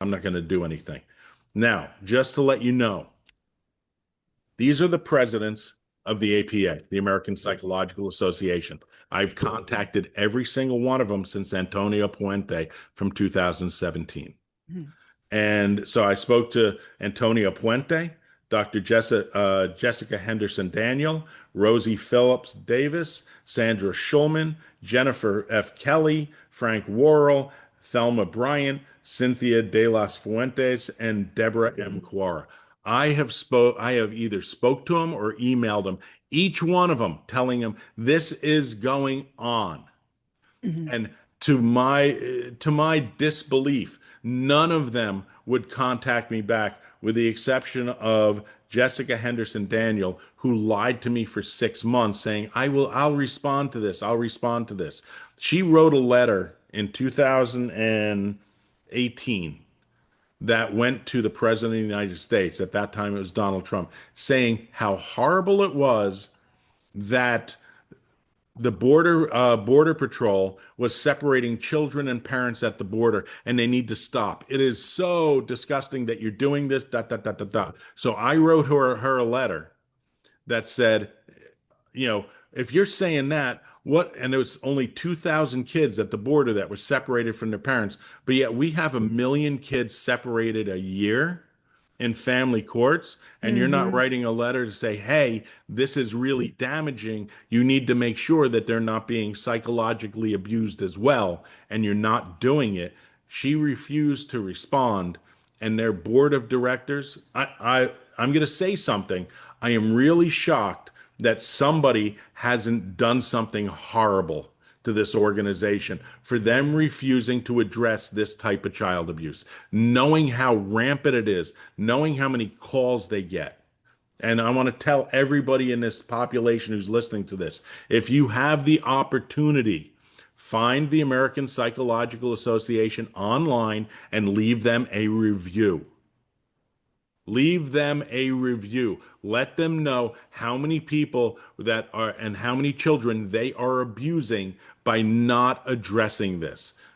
I'm not going to do anything. Now, just to let you know, these are the presidents of the APA, the American Psychological Association. I've contacted every single one of them since Antonio Puente from 2017. Mhm. And so I spoke to Antonio Puente, Dr. Jessica Henderson Daniel, Rosie Phillips Davis, Sandra Schulman, Jennifer F. Kelly, Frank Worrell, Thelma Bryant, Cynthia De Las Fuentes, and Deborah M. Quara. I have either spoke to them or emailed them, each one of them telling them this is going on. Mhm. And to my disbelief, none of them would contact me back, with the exception of Jessica Henderson Daniel, who lied to me for 6 months, saying, I'll respond to this. I'll respond to this. She wrote a letter in 2018 that went to the President of the United States. At that time, it was Donald Trump, saying how horrible it was that the border patrol was separating children and parents at the border, and they need to stop. It is so disgusting that you're doing this. Dot dot dot dot dot. So I wrote her a letter that said, if you're saying that, what? And there was only 2,000 kids at the border that were separated from their parents, but yet we have 1 million kids separated a year in family courts, and you're not Mhm. writing a letter to say, hey, this is really damaging. You need to make sure that they're not being psychologically abused as well, and you're not doing it. She refused to respond, and their board of directors, I'm going to say something. I am really shocked that somebody hasn't done something horrible to this organization for them refusing to address this type of child abuse, knowing how rampant it is, knowing how many calls they get. And I want to tell everybody in this population who's listening to this, if you have the opportunity, find the American Psychological Association online and leave them a review. Leave them a review. Let them know how many people that are and how many children they are abusing by not addressing this.